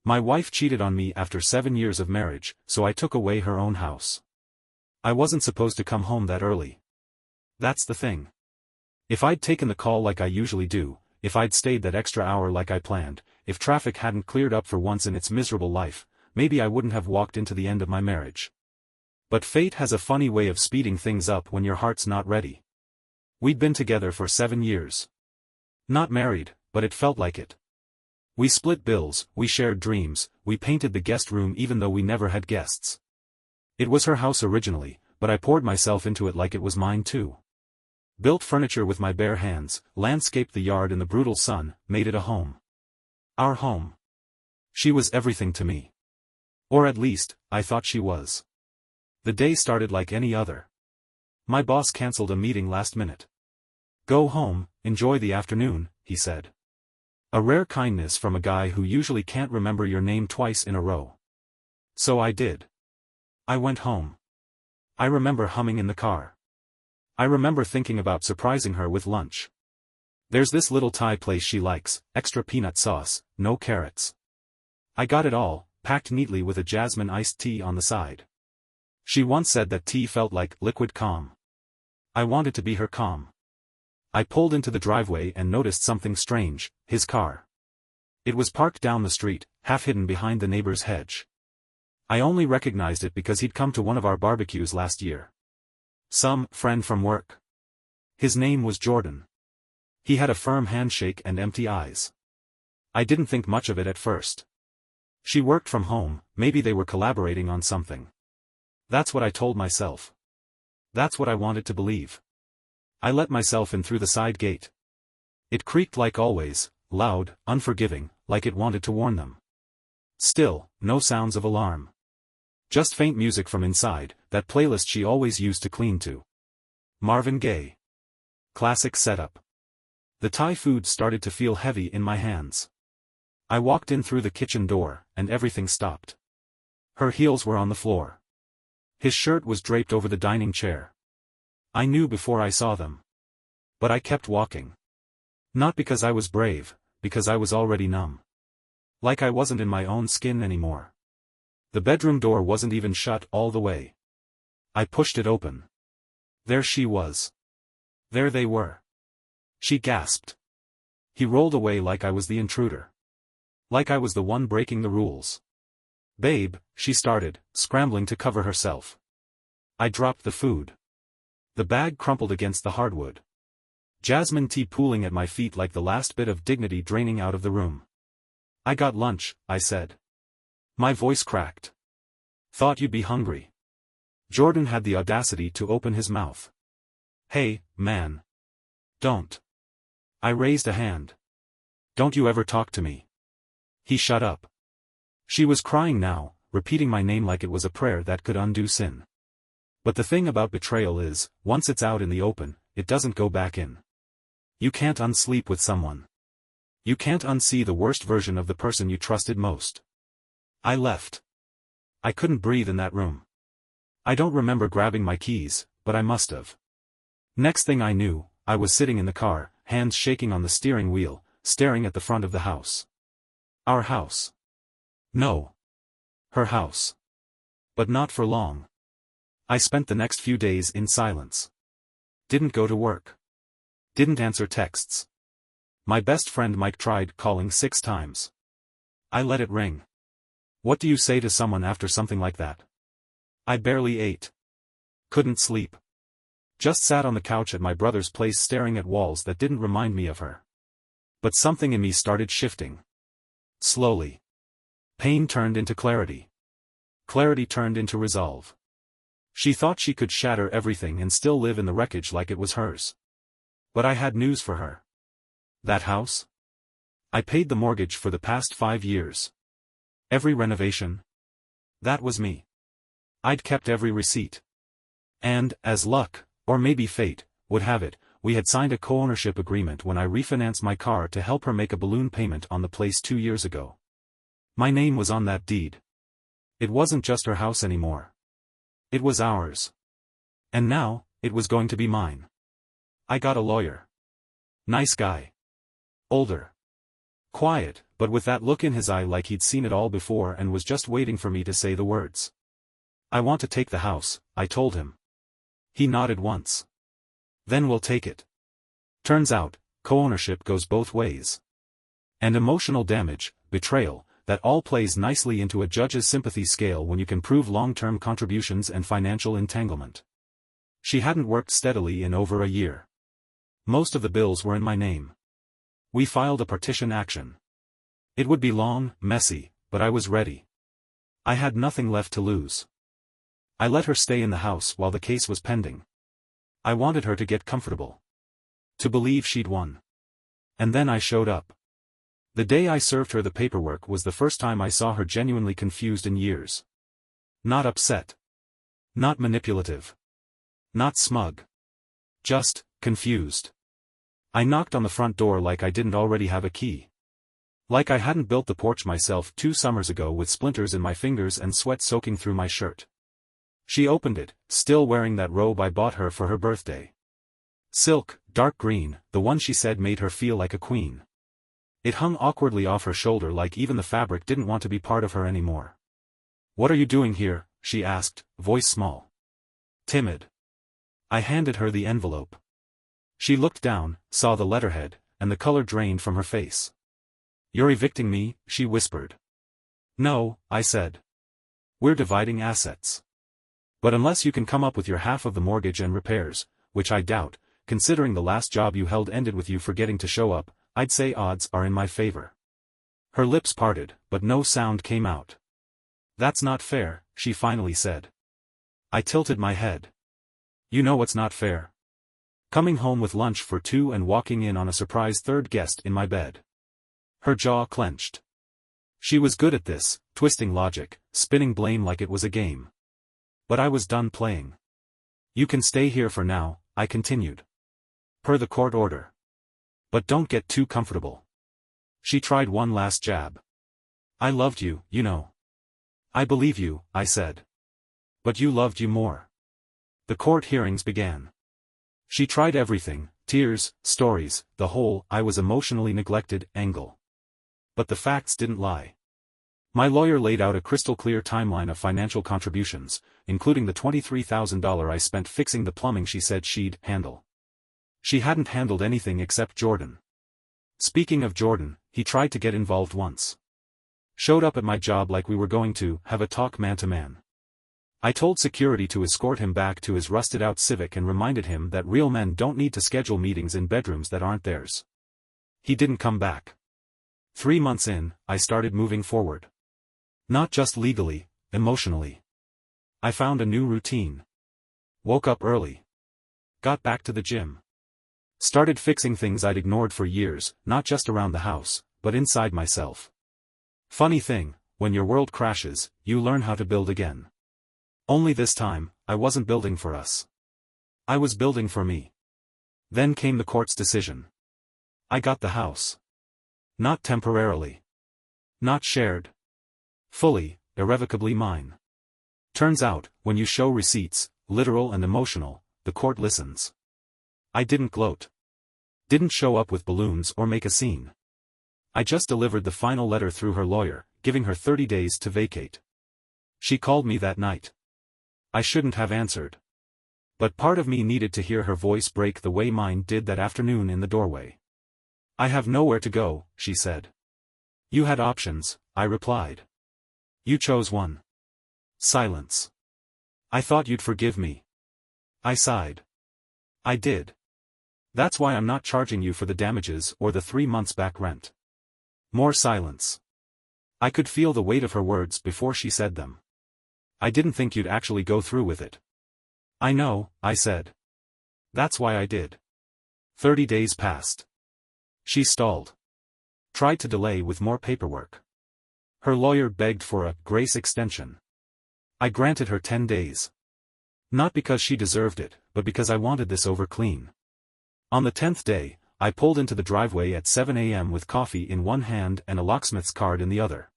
My wife cheated on me after 7 years of marriage, so I took away her own house. I wasn't supposed to come home that early. That's the thing. If I'd taken the call like I usually do, if I'd stayed that extra hour like I planned, if traffic hadn't cleared up for once in its miserable life, maybe I wouldn't have walked into the end of my marriage. But fate has a funny way of speeding things up when your heart's not ready. We'd been together for 7 years. Not married, but it felt like it. We split bills, we shared dreams, we painted the guest room even though we never had guests. It was her house originally, but I poured myself into it like it was mine too. Built furniture with my bare hands, landscaped the yard in the brutal sun, made it a home. Our home. She was everything to me. Or at least, I thought she was. The day started like any other. My boss cancelled a meeting last minute. "Go home, enjoy the afternoon," he said. A rare kindness from a guy who usually can't remember your name twice in a row. So I did. I went home. I remember humming in the car. I remember thinking about surprising her with lunch. There's this little Thai place she likes, extra peanut sauce, no carrots. I got it all, packed neatly with a jasmine iced tea on the side. She once said that tea felt like liquid calm. I wanted to be her calm. I pulled into the driveway and noticed something strange, his car. It was parked down the street, half hidden behind the neighbor's hedge. I only recognized it because he'd come to one of our barbecues last year. Some friend from work. His name was Jordan. He had a firm handshake and empty eyes. I didn't think much of it at first. She worked from home, maybe they were collaborating on something. That's what I told myself. That's what I wanted to believe. I let myself in through the side gate. It creaked like always, loud, unforgiving, like it wanted to warn them. Still, no sounds of alarm. Just faint music from inside, that playlist she always used to clean to. Marvin Gaye. Classic setup. The Thai food started to feel heavy in my hands. I walked in through the kitchen door, and everything stopped. Her heels were on the floor. His shirt was draped over the dining chair. I knew before I saw them. But I kept walking. Not because I was brave, because I was already numb. Like I wasn't in my own skin anymore. The bedroom door wasn't even shut all the way. I pushed it open. There she was. There they were. She gasped. He rolled away like I was the intruder. Like I was the one breaking the rules. "Babe," she started, scrambling to cover herself. I dropped the food. The bag crumpled against the hardwood. Jasmine tea pooling at my feet like the last bit of dignity draining out of the room. "I got lunch," I said. My voice cracked. "Thought you'd be hungry." Jordan had the audacity to open his mouth. "Hey, man. Don't." I raised a hand. "Don't you ever talk to me." He shut up. She was crying now, repeating my name like it was a prayer that could undo sin. But the thing about betrayal is, once it's out in the open, it doesn't go back in. You can't unsleep with someone. You can't unsee the worst version of the person you trusted most. I left. I couldn't breathe in that room. I don't remember grabbing my keys, but I must have. Next thing I knew, I was sitting in the car, hands shaking on the steering wheel, staring at the front of the house. Our house. No. Her house. But not for long. I spent the next few days in silence. Didn't go to work. Didn't answer texts. My best friend Mike tried calling 6 times. I let it ring. What do you say to someone after something like that? I barely ate. Couldn't sleep. Just sat on the couch at my brother's place staring at walls that didn't remind me of her. But something in me started shifting. Slowly. Pain turned into clarity. Clarity turned into resolve. She thought she could shatter everything and still live in the wreckage like it was hers. But I had news for her. That house? I paid the mortgage for the past 5 years. Every renovation. That was me. I'd kept every receipt. And, as luck, or maybe fate, would have it, we had signed a co-ownership agreement when I refinanced my car to help her make a balloon payment on the place 2 years ago. My name was on that deed. It wasn't just her house anymore. It was ours. And now, it was going to be mine. I got a lawyer. Nice guy. Older. Quiet, but with that look in his eye like he'd seen it all before and was just waiting for me to say the words. "I want to take the house," I told him. He nodded once. "Then we'll take it." Turns out, co-ownership goes both ways. And emotional damage, betrayal, that all plays nicely into a judge's sympathy scale when you can prove long-term contributions and financial entanglement. She hadn't worked steadily in over a year. Most of the bills were in my name. We filed a partition action. It would be long, messy, but I was ready. I had nothing left to lose. I let her stay in the house while the case was pending. I wanted her to get comfortable. To believe she'd won. And then I showed up. The day I served her the paperwork was the first time I saw her genuinely confused in years. Not upset. Not manipulative. Not smug. Just confused. I knocked on the front door like I didn't already have a key. Like I hadn't built the porch myself 2 summers ago with splinters in my fingers and sweat soaking through my shirt. She opened it, still wearing that robe I bought her for her birthday. Silk, dark green, the one she said made her feel like a queen. It hung awkwardly off her shoulder like even the fabric didn't want to be part of her anymore. "What are you doing here?" she asked, voice small. Timid. I handed her the envelope. She looked down, saw the letterhead, and the color drained from her face. "You're evicting me," she whispered. "No," I said. "We're dividing assets. But unless you can come up with your half of the mortgage and repairs, which I doubt, considering the last job you held ended with you forgetting to show up, I'd say odds are in my favor." Her lips parted, but no sound came out. "That's not fair," she finally said. I tilted my head. "You know what's not fair? Coming home with lunch for 2 and walking in on a surprise third guest in my bed." Her jaw clenched. She was good at this, twisting logic, spinning blame like it was a game. But I was done playing. "You can stay here for now," I continued. "Per the court order. But don't get too comfortable." She tried one last jab. "I loved you, you know." "I believe you," I said. "But you loved you more." The court hearings began. She tried everything, tears, stories, the whole "I was emotionally neglected" angle. But the facts didn't lie. My lawyer laid out a crystal-clear timeline of financial contributions, including the $23,000 I spent fixing the plumbing she said she'd handle. She hadn't handled anything except Jordan. Speaking of Jordan, he tried to get involved once. Showed up at my job like we were going to have a talk man-to-man. I told security to escort him back to his rusted-out Civic and reminded him that real men don't need to schedule meetings in bedrooms that aren't theirs. He didn't come back. 3 months in, I started moving forward. Not just legally, emotionally. I found a new routine. Woke up early. Got back to the gym. Started fixing things I'd ignored for years, not just around the house, but inside myself. Funny thing, when your world crashes, you learn how to build again. Only this time, I wasn't building for us. I was building for me. Then came the court's decision. I got the house. Not temporarily. Not shared. Fully, irrevocably mine. Turns out, when you show receipts, literal and emotional, the court listens. I didn't gloat. Didn't show up with balloons or make a scene. I just delivered the final letter through her lawyer, giving her 30 days to vacate. She called me that night. I shouldn't have answered. But part of me needed to hear her voice break the way mine did that afternoon in the doorway. "I have nowhere to go," she said. "You had options," I replied. "You chose one." Silence. "I thought you'd forgive me." I sighed. "I did. That's why I'm not charging you for the damages or the 3 months back rent." More silence. I could feel the weight of her words before she said them. "I didn't think you'd actually go through with it." "I know," I said. "That's why I did." 30 days passed. She stalled. Tried to delay with more paperwork. Her lawyer begged for a grace extension. I granted her 10 days. Not because she deserved it, but because I wanted this over clean. On the 10th day, I pulled into the driveway at 7 a.m. with coffee in one hand and a locksmith's card in the other.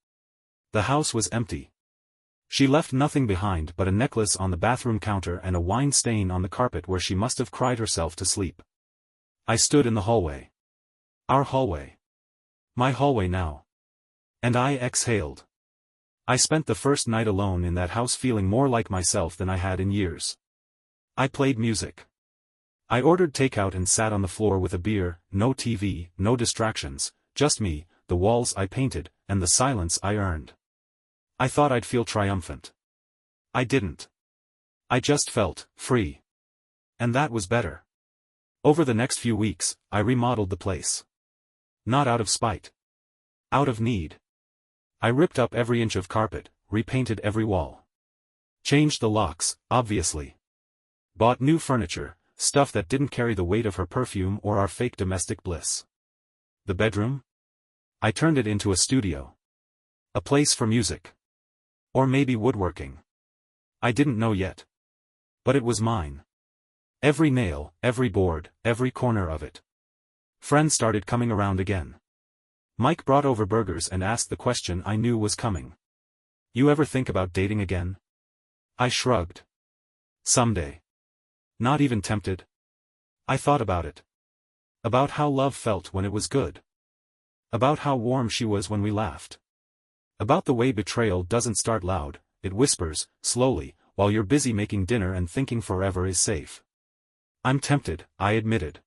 The house was empty. She left nothing behind but a necklace on the bathroom counter and a wine stain on the carpet where she must have cried herself to sleep. I stood in the hallway. Our hallway. My hallway now. And I exhaled. I spent the first night alone in that house feeling more like myself than I had in years. I played music. I ordered takeout and sat on the floor with a beer, no TV, no distractions, just me, the walls I painted, and the silence I earned. I thought I'd feel triumphant. I didn't. I just felt free. And that was better. Over the next few weeks, I remodeled the place. Not out of spite. Out of need. I ripped up every inch of carpet, repainted every wall. Changed the locks, obviously. Bought new furniture, stuff that didn't carry the weight of her perfume or our fake domestic bliss. The bedroom? I turned it into a studio. A place for music. Or maybe woodworking. I didn't know yet. But it was mine. Every nail, every board, every corner of it. Friends started coming around again. Mike brought over burgers and asked the question I knew was coming. You ever think about dating again? I shrugged. Someday. Not even tempted. I thought about it. About how love felt when it was good. About how warm she was when we laughed. About the way betrayal doesn't start loud, it whispers, slowly, while you're busy making dinner and thinking forever is safe. I'm tempted, I admitted.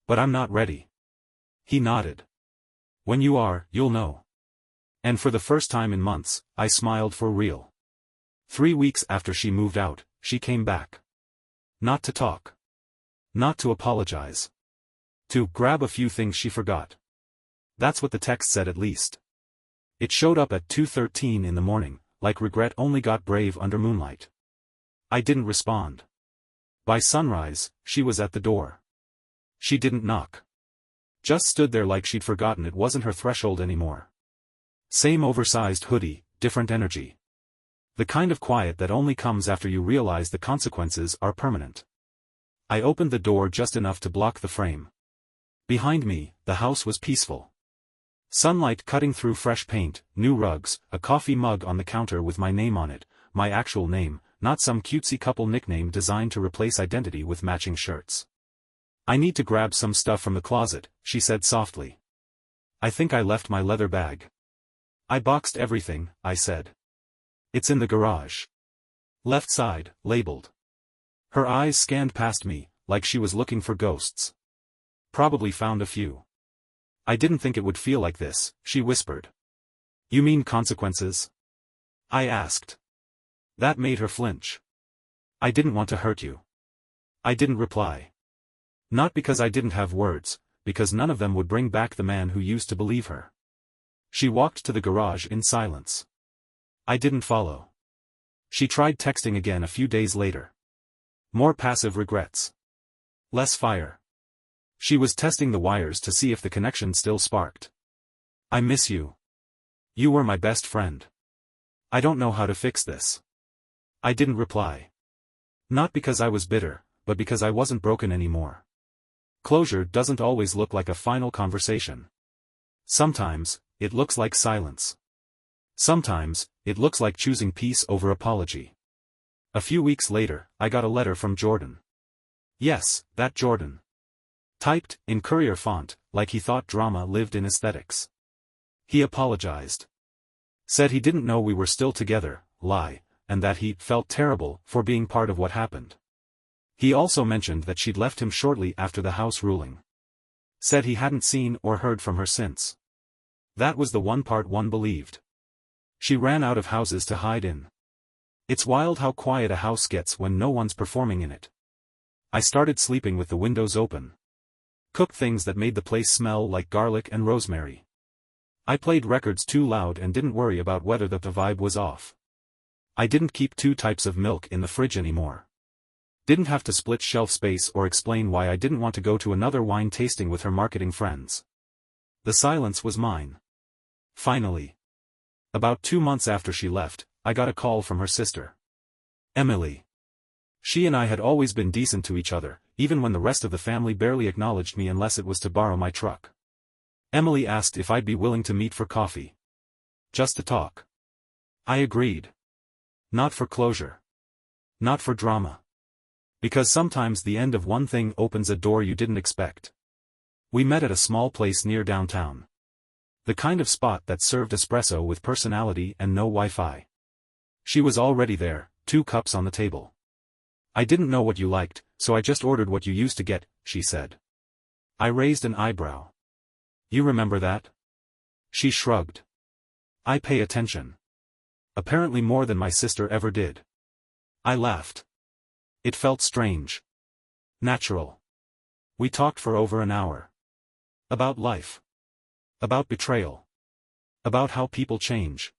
But I'm not ready. He nodded. When you are, you'll know. And for the first time in months, I smiled for real. 3 weeks after she moved out, she came back. Not to talk. Not to apologize. To grab a few things she forgot. That's what the text said at least. It showed up at 2:13 in the morning, like regret only got brave under moonlight. I didn't respond. By sunrise, she was at the door. She didn't knock. Just stood there like she'd forgotten it wasn't her threshold anymore. Same oversized hoodie, different energy. The kind of quiet that only comes after you realize the consequences are permanent. I opened the door just enough to block the frame. Behind me, the house was peaceful. Sunlight cutting through fresh paint, new rugs, a coffee mug on the counter with my name on it, my actual name, not some cutesy couple nickname designed to replace identity with matching shirts. I need to grab some stuff from the closet, she said softly. I think I left my leather bag. I boxed everything, I said. It's in the garage. Left side, labeled. Her eyes scanned past me, like she was looking for ghosts. Probably found a few. I didn't think it would feel like this, she whispered. You mean consequences? I asked. That made her flinch. I didn't want to hurt you. I didn't reply. Not because I didn't have words, because none of them would bring back the man who used to believe her. She walked to the garage in silence. I didn't follow. She tried texting again a few days later. More passive regrets. Less fire. She was testing the wires to see if the connection still sparked. I miss you. You were my best friend. I don't know how to fix this. I didn't reply. Not because I was bitter, but because I wasn't broken anymore. Closure doesn't always look like a final conversation. Sometimes, it looks like silence. Sometimes, it looks like choosing peace over apology. A few weeks later, I got a letter from Jordan. Yes, that Jordan. Typed, in courier font, like he thought drama lived in aesthetics. He apologized. Said he didn't know we were still together, lie, and that he felt terrible for being part of what happened. He also mentioned that she'd left him shortly after the house ruling. Said he hadn't seen or heard from her since. That was the one part one believed. She ran out of houses to hide in. It's wild how quiet a house gets when no one's performing in it. I started sleeping with the windows open. Cooked things that made the place smell like garlic and rosemary. I played records too loud and didn't worry about whether the vibe was off. I didn't keep 2 types of milk in the fridge anymore. Didn't have to split shelf space or explain why I didn't want to go to another wine tasting with her marketing friends. The silence was mine. Finally. About 2 months after she left, I got a call from her sister. Emily. She and I had always been decent to each other, even when the rest of the family barely acknowledged me unless it was to borrow my truck. Emily asked if I'd be willing to meet for coffee. Just to talk. I agreed. Not for closure. Not for drama. Because sometimes the end of one thing opens a door you didn't expect. We met at a small place near downtown. The kind of spot that served espresso with personality and no Wi-Fi. She was already there, 2 cups on the table. I didn't know what you liked, so I just ordered what you used to get, she said. I raised an eyebrow. You remember that? She shrugged. I pay attention. Apparently more than my sister ever did. I laughed. It felt strange. Natural. We talked for over an hour. About life. About betrayal. About how people change.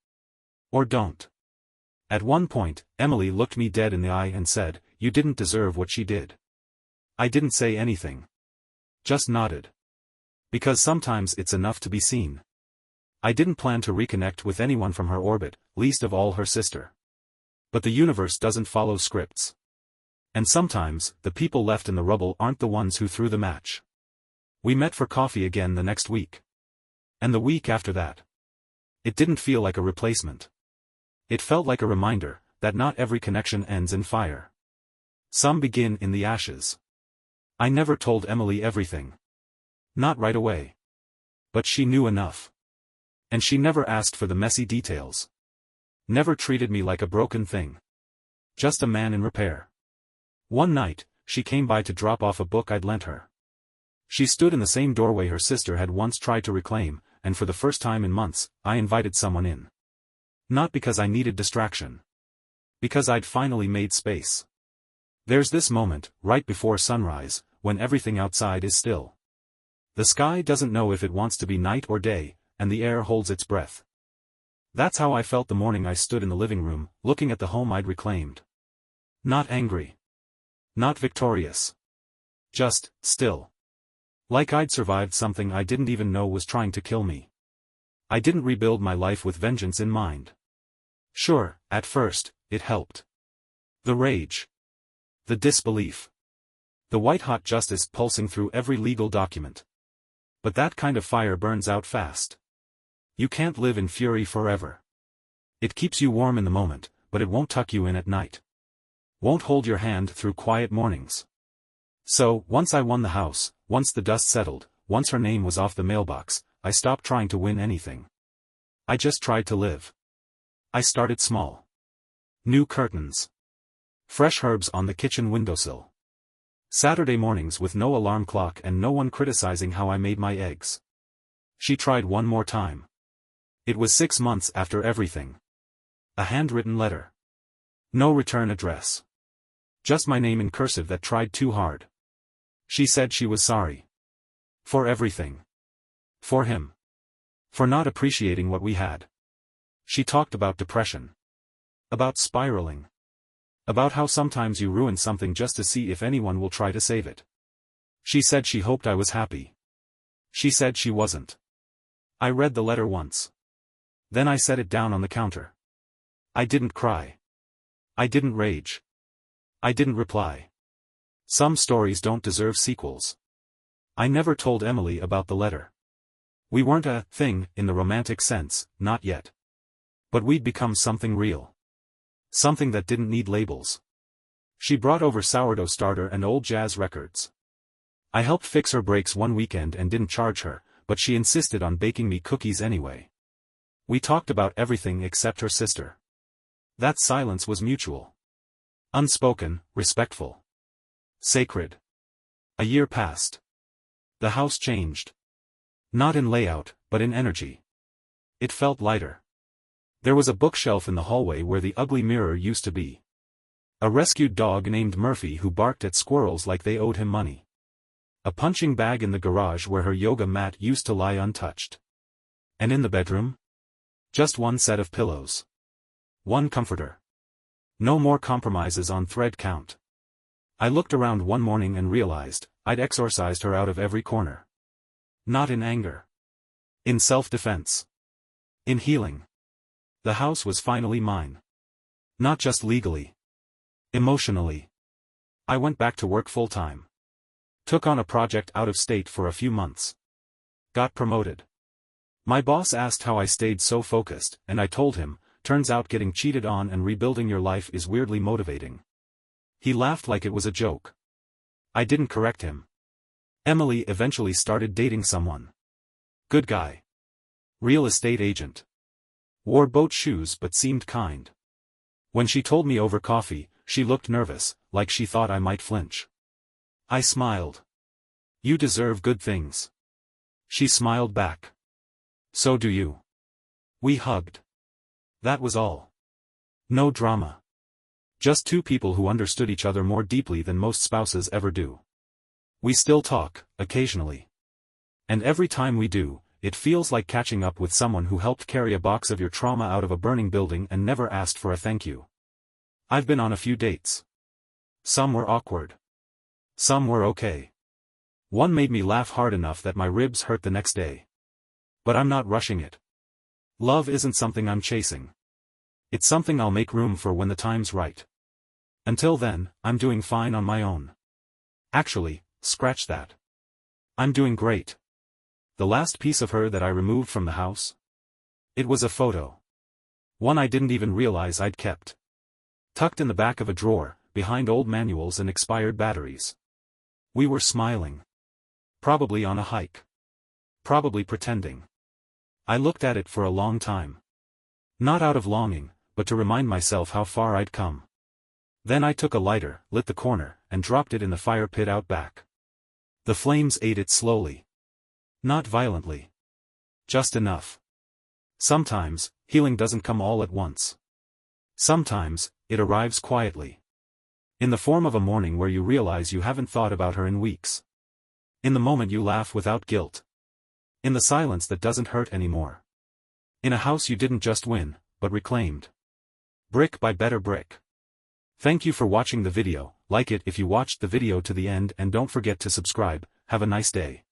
Or don't. At one point, Emily looked me dead in the eye and said, "You didn't deserve what she did." I didn't say anything. Just nodded. Because sometimes it's enough to be seen. I didn't plan to reconnect with anyone from her orbit, least of all her sister. But the universe doesn't follow scripts. And sometimes, the people left in the rubble aren't the ones who threw the match. We met for coffee again the next week. And the week after that. It didn't feel like a replacement. It felt like a reminder that not every connection ends in fire. Some begin in the ashes. I never told Emily everything. Not right away. But she knew enough. And she never asked for the messy details. Never treated me like a broken thing. Just a man in repair. One night, she came by to drop off a book I'd lent her. She stood in the same doorway her sister had once tried to reclaim, and for the first time in months, I invited someone in. Not because I needed distraction. Because I'd finally made space. There's this moment, right before sunrise, when everything outside is still. The sky doesn't know if it wants to be night or day, and the air holds its breath. That's how I felt the morning I stood in the living room, looking at the home I'd reclaimed. Not angry. Not victorious. Just, still. Like I'd survived something I didn't even know was trying to kill me. I didn't rebuild my life with vengeance in mind. Sure, at first, it helped. The rage. The disbelief. The white-hot justice pulsing through every legal document. But that kind of fire burns out fast. You can't live in fury forever. It keeps you warm in the moment, but it won't tuck you in at night. Won't hold your hand through quiet mornings. So, once I won the house, once the dust settled, once her name was off the mailbox, I stopped trying to win anything. I just tried to live. I started small. New curtains. Fresh herbs on the kitchen windowsill. Saturday mornings with no alarm clock and no one criticizing how I made my eggs. She tried one more time. It was 6 months after everything. A handwritten letter. No return address. Just my name in cursive that tried too hard. She said she was sorry. For everything. For him. For not appreciating what we had. She talked about depression. About spiraling. About how sometimes you ruin something just to see if anyone will try to save it. She said she hoped I was happy. She said she wasn't. I read the letter once. Then I set it down on the counter. I didn't cry. I didn't rage. I didn't reply. Some stories don't deserve sequels. I never told Emily about the letter. We weren't a thing in the romantic sense, not yet. But we'd become something real. Something that didn't need labels. She brought over sourdough starter and old jazz records. I helped fix her brakes one weekend and didn't charge her, but she insisted on baking me cookies anyway. We talked about everything except her sister. That silence was mutual. Unspoken, respectful. Sacred. A year passed. The house changed. Not in layout, but in energy. It felt lighter. There was a bookshelf in the hallway where the ugly mirror used to be. A rescued dog named Murphy who barked at squirrels like they owed him money. A punching bag in the garage where her yoga mat used to lie untouched. And in the bedroom? Just one set of pillows. One comforter. No more compromises on thread count. I looked around one morning and realized, I'd exorcised her out of every corner. Not in anger. In self-defense. In healing. The house was finally mine. Not just legally. Emotionally. I went back to work full-time. Took on a project out of state for a few months. Got promoted. My boss asked how I stayed so focused, and I told him, turns out getting cheated on and rebuilding your life is weirdly motivating. He laughed like it was a joke. I didn't correct him. Emily eventually started dating someone. Good guy. Real estate agent. Wore boat shoes but seemed kind. When she told me over coffee, she looked nervous, like she thought I might flinch. I smiled. You deserve good things. She smiled back. So do you. We hugged. That was all. No drama. Just two people who understood each other more deeply than most spouses ever do. We still talk, occasionally. And every time we do, it feels like catching up with someone who helped carry a box of your trauma out of a burning building and never asked for a thank you. I've been on a few dates. Some were awkward. Some were okay. One made me laugh hard enough that my ribs hurt the next day. But I'm not rushing it. Love isn't something I'm chasing. It's something I'll make room for when the time's right. Until then, I'm doing fine on my own. Actually, scratch that. I'm doing great. The last piece of her that I removed from the house? It was a photo. One I didn't even realize I'd kept. Tucked in the back of a drawer, behind old manuals and expired batteries. We were smiling. Probably on a hike. Probably pretending. I looked at it for a long time. Not out of longing, but to remind myself how far I'd come. Then I took a lighter, lit the corner, and dropped it in the fire pit out back. The flames ate it slowly. Not violently. Just enough. Sometimes, healing doesn't come all at once. Sometimes, it arrives quietly. In the form of a morning where you realize you haven't thought about her in weeks. In the moment you laugh without guilt. In the silence that doesn't hurt anymore. In a house you didn't just win, but reclaimed. Brick by better brick. Thank you for watching the video. Like it if you watched the video to the end and don't forget to subscribe. Have a nice day.